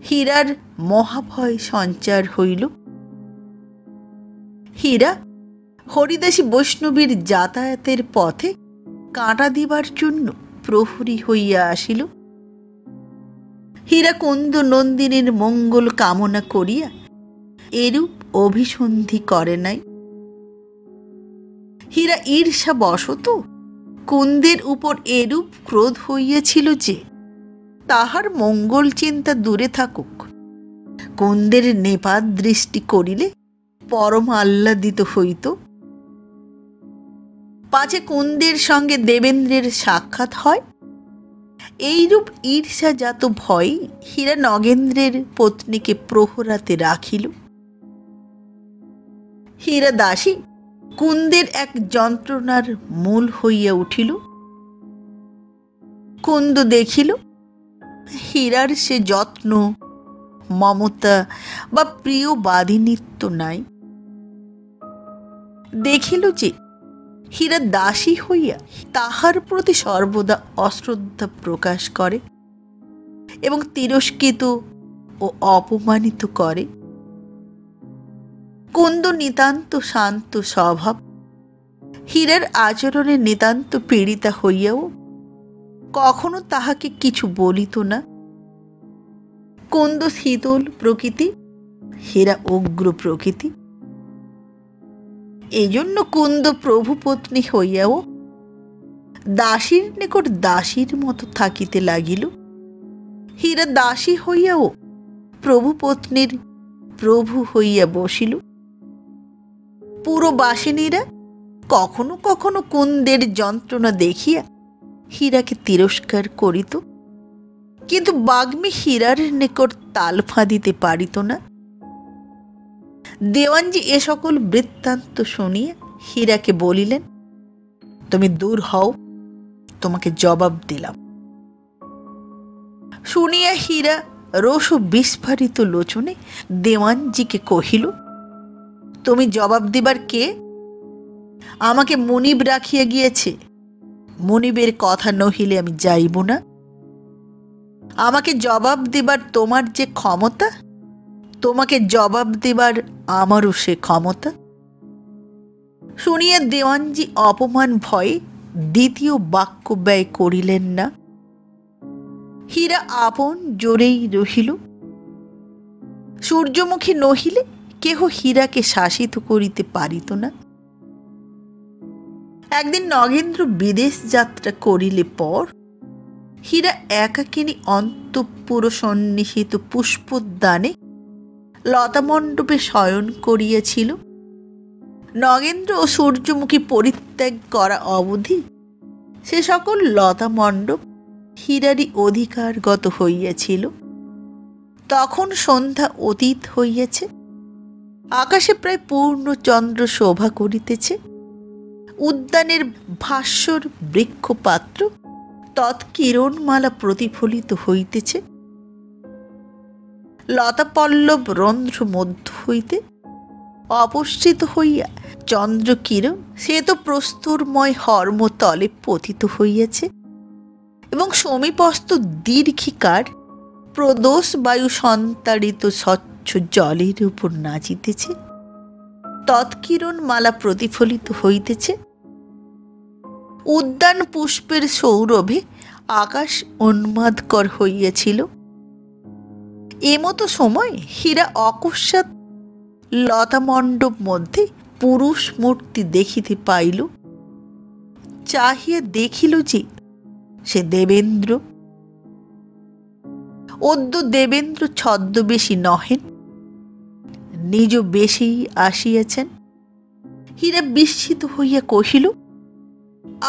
হীরার মহাভয় সঞ্চার হইল। হীরা হরিদাসী বৈষ্ণবীর যাতায়াতের পথে কাঁটা দিবার জন্য প্রহরী হইয়া আসিল। হীরা কুন্দ নন্দিনীর মঙ্গল কামনা করিয়া এরূপ অভিসন্ধি করে নাই। হীরা ঈর্ষা বশত কুন্দের উপর এরূপ ক্রোধ হইয়াছিল যে তাহার মঙ্গল চিন্তা দূরে থাকুক, কুন্দের নেপাত দৃষ্টি করিলে পরম আহ্লাদিত হইত। পাছে কুন্দের সঙ্গে দেবেন্দ্রের সাক্ষাৎ হয়, এইরূপ ঈর্ষাজাত ভয়ে হীরা নগেন্দ্রের পত্নীকে প্রহরাতে রাখিল। হীরা দাসী কুন্দের এক যন্ত্রণার মূল হইয়া উঠিল। কুন্দ দেখিল হীরার সে যত্ন, মমতা বা প্রিয় বাদিনীত্ব নাই। দেখিল যে হীরা দাসী হইয়া তাহার প্রতি সর্বদা অশ্রদ্ধা প্রকাশ করে এবং তিরস্কৃত ও অপমানিত করে। কুন্দ নিতান্ত শান্ত স্বভাব, হীরার আচরণে নিতান্ত পীড়িতা হইয়াও কখনো তাহাকে কিছু বলিত না। কুন্দ শীতল প্রকৃতি, হীরা উগ্র প্রকৃতি। এই জন্য কুন্দ প্রভুপত্নী হইয়াও দাসীর নিকট দাসীর মতো থাকিতে লাগিল, হীরা দাসী হইয়াও প্রভুপত্নীর প্রভু হইয়া বসিল। পুরবাসিনীরা কখনো কখনো কুন্দের যন্ত্রণা দেখিয়া হীরাকে তিরস্কার করিত, কিন্তু বাগ্মী হীরার নিকট তাল ফাঁদিতে পারিত না। দেওয়ানজি এ সকল বৃত্তান্ত শুনিয়া হীরাকে বলিলেন, তুমি দূর হও, তোমাকে জবাব দিলাম। শুনিয়া হীরা রোষ বিস্ফারিত লোচনে দেওয়ানজিকে কহিল, তুমি জবাব দিবার কে? আমাকে মনিব রাখিয়া গিয়েছে, মনিবের কথা নহিলে আমি যাইব না। আমাকে জবাব দিবার তোমার যে ক্ষমতা, তোমাকে জবাব দিবার আমারও সে ক্ষমতা। শুনিয়া দেওয়ানজি অপমান ভয়ে দ্বিতীয় বাক্য ব্যয় করিলেন না। হীরা আপন জোরেই রহিল। সূর্যমুখী নহিলে কেহ হীরাকে শাসিত করিতে পারিত না। একদিন নগেন্দ্র বিদেশ যাত্রা করিলে পর হীরা একাকিনী অন্তঃপুর সন্নিহিত পুষ্পোদ্যানে লতামণ্ডপে শয়ন করিয়াছিল। নগেন্দ্র ও সূর্যমুখী পরিত্যাগ করা অবধি সে সকল লতামণ্ডপ হীরারই অধিকারগত হইয়াছিল। তখন সন্ধ্যা অতীত হইয়াছে, আকাশে প্রায় পূর্ণচন্দ্র শোভা করিতেছে। উদ্যানের ভাস্বর বৃক্ষপাত্র তৎকিরণমালা প্রতিফলিত হইতেছে। লতাপল্লব রন্ধ্র মধ্য হইতে অপসৃত হইয়া চন্দ্রকিরণ শ্বেত প্রস্তরময় হর্মতলে পতিত হইয়াছে এবং সমীপস্থ দীর্ঘিকার প্রদোষ বায়ু সন্তাড়িত স্বচ্ছ জলের উপর নাচিতেছে। তৎকিরণমালা প্রতিফলিত হইতেছে। উদ্যান পুষ্পের সৌরভে আকাশ উন্মাদকর হইয়াছিল। এমতো সময় হীরা অকস্মাৎ লতামণ্ডপ মধ্যে পুরুষ মূর্তি দেখিতে পাইল। চাহিয়া দেখিল যে সে দেবেন্দ্র। অদ্য দেবেন্দ্র ছদ্মবেশী নহেন, নিজ বেশেই আসিয়াছেন। হীরা বিস্মিত হইয়া কহিল,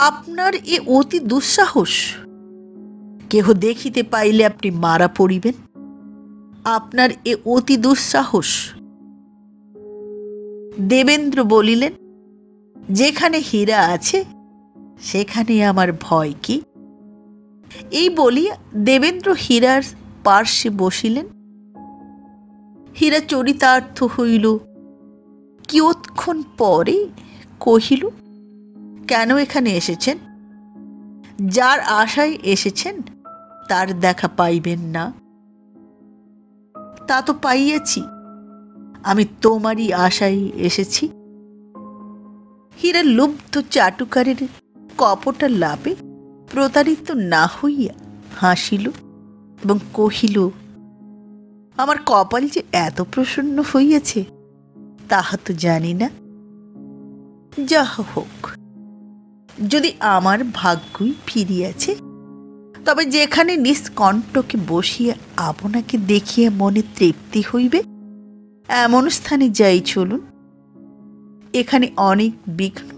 আপনার এ অতি দুঃসাহস! কেহ দেখিতে পাইলে আপনি মারা পড়িবেন। আপনার এ অতি দুঃসাহস। দেবেন্দ্র বলিলেন, যেখানে হীরা আছে সেখানে আমার ভয় কি? এই বলিয়া দেবেন্দ্র হীরার পার্শ্বে বসিলেন। হীরা চরিতার্থ হইল কিয়ৎক্ষণ পরে কহিল, কেন এখানে এসেছেন? যার আশায় এসেছেন তার দেখা পাইবেন না। তা তো পাইয়াছি, আমি তোমারই আশায় এসেছি। হীরা লুব্ধ চাটুকারের কপটা লাভে প্রতারিত না হইয়া হাসিল এবং কহিল, আমার কপাল যে এত প্রসন্ন হইয়াছে তাহা তো জানি না। যাহা হোক, যদি আমার ভাগ্যই ফিরিয়াছে, তবে যেখানে নিষ্কণ্টকে বসিয়া আপনাকে দেখিয়া মনে তৃপ্তি হইবে এমন স্থানে যাই চলুন। এখানে অনেক বিঘ্ন।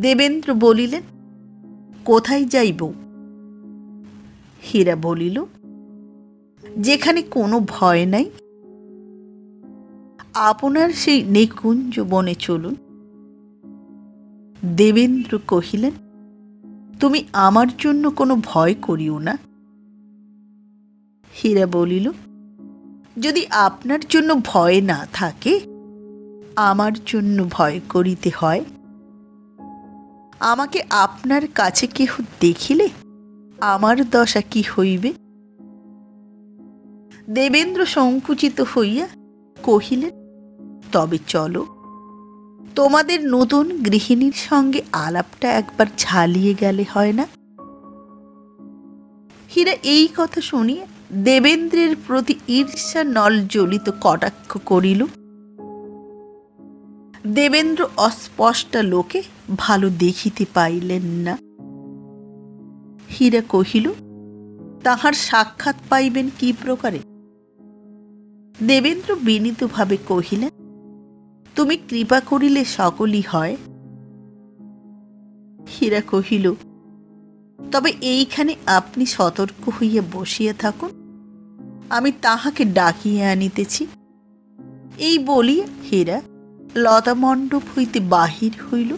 দেবেন্দ্র বলিলেন, কোথায় যাইব? হীরা বলিল, যেখানে কোনো ভয় নাই। আপনার সেই নিকুঞ্জ বনে চলুন। দেবেন্দ্র কহিলেন, তুমি আমার জন্য কোনো ভয় করিও না। হীরা বলিল, যদি আপনার জন্য ভয় না থাকে, আমার জন্য ভয় করিতে হয়। আমাকে আপনার কাছে কেহ দেখিলে আমার দশা কি হইবে? দেবেন্দ্র সংকুচিত হইয়া কহিলেন, তবে চলো, তোমাদের নতুন গৃহিণীর সঙ্গে আলাপটা একবার ঝালিয়ে গেলে হয় না? হীরা এই কথা শুনিয়া দেবেন্দ্রের প্রতি ঈর্ষা নল জ্বলিত কটাক্ষ করিল। দেবেন্দ্র অস্পষ্ট লোকে ভালো দেখিতে পাইলেন না। হীরা কহিল, তাহার সাক্ষাৎ পাইবেন কি প্রকারে? দেবেন্দ্র বিনীতভাবে কহিলেন, তুমি কৃপা করিলে সকলই হয়। হীরা কহিল, তবে এইখানে আপনি সতর্ক হইয়া বসিয়া থাকুন, আমি তাহাকে ডাকিয়া আনিতেছি। এই বলিয়া হীরা লতামণ্ডপ হইতে বাহির হইল।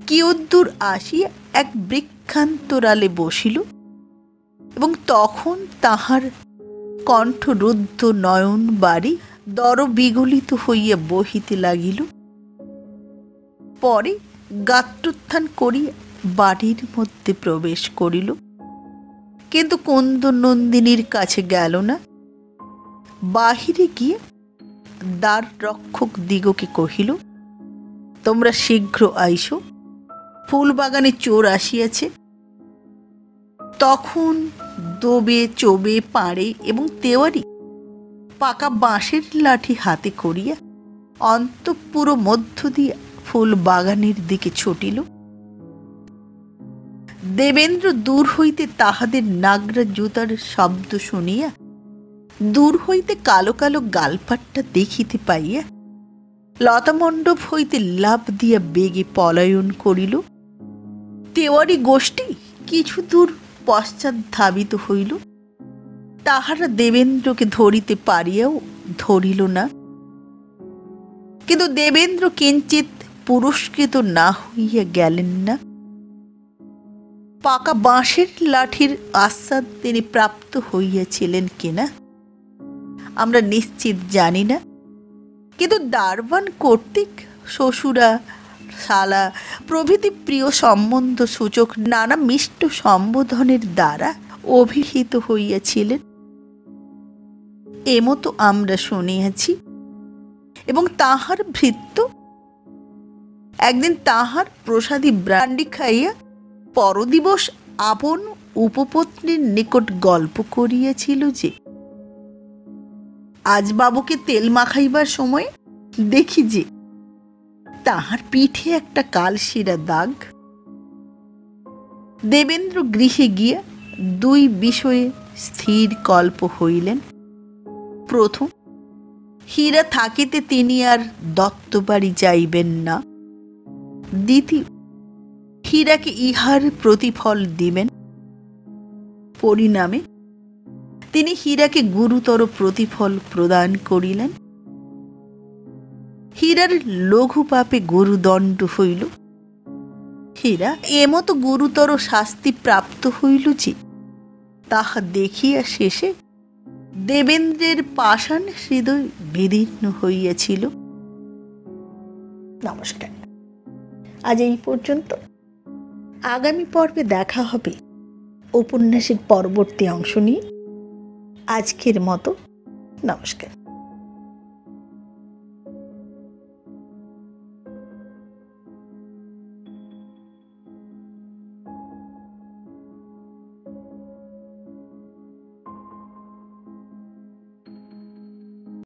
কিয়দ্দূর আসিয়া এক বৃক্ষান্তরালে বসিল এবং তখন তাহার কণ্ঠরুদ্ধ নয়ন বাড়ি দর বিগলিত হইয়া বহিতে লাগিল। পরে গাত্রোত্থান করিয়া বাড়ির মধ্যে প্রবেশ করিল, কিন্তু কুন্দনন্দিনীর কাছে গেল না। বাহিরে গিয়ে দ্বার রক্ষক দিগকে কহিল, তোমরা শীঘ্র আইসো, ফুলবাগানে চোর আসিয়াছে। তখন দোবে, চোবে, পাড়ে এবং তেওয়ারি পাকা বাঁশের লাঠি হাতে করিয়া অন্তঃপুর মধ্য দিয়া ফুল বাগানের দিকে ছুটিল। দেবেন্দ্র দূর হইতে তাহাদের নাগরা জুতার শব্দ শুনিয়া দূর হইতে কালো কালো গালপাট্টা দেখিতে পাইয়া লতামণ্ডপ হইতে লাফ দিয়া বেগে পলায়ন করিল। তেওয়ারি গোষ্ঠী কিছু দূর পশ্চাৎ ধাবিত হইল। তাহারা দেবেন্দ্রকে ধরিতে পারিয়াও ধরিল না। কিন্তু দেবেন্দ্র কিঞ্চিত পুরস্কৃত না হইয়া গেলেন না। পাকা বাঁশের লাঠির আস্বাদ তিনি প্রাপ্ত হইয়াছিলেন কিনা আমরা নিশ্চিত জানি না, কিন্তু দারবান কর্তৃক শ্বশুরা, শালা প্রভৃতি প্রিয় সম্বন্ধ সূচক নানা মিষ্ট সম্বোধনের দ্বারা অভিহিত হইয়াছিলেন, এমতো আমরা শুনিয়াছি। এবং তাহার ভৃত্য একদিন তাহার প্রসাদী ব্রান্ডি খাইয়া পরদিবস আপন উপপত্নীর নিকট গল্প করিয়াছিল যে, আজ বাবুকে তেল মাখাইবার সময় দেখি যে তাহার পিঠে একটা কালশিরা দাগ। দেবেন্দ্র গৃহে গিয়া দুই বিষয়ে স্থির কল্প হইলেন। প্রথম, হীরা থাকিতে তিনি আর দত্তবাড়ি যাইবেন না। দ্বিতীয়, হীরাকে ইহার প্রতিফল দিবেন। পরিণামে তিনি হীরাকে গুরুতর প্রতিফল প্রদান করিলেন। হীরার লঘু পাপে গুরুদণ্ড হইল। হীরা এমতো গুরুতর শাস্তি প্রাপ্ত হইল যে তাহা দেখিয়া শেষে দেবেন্দ্রের পাষাণ হৃদয় বিদীর্ণ হইয়াছিল। নমস্কার, আজ এই পর্যন্ত। আগামী পর্বে দেখা হবে উপন্যাসের পরবর্তী অংশ নিয়ে। আজকের মতো নমস্কার।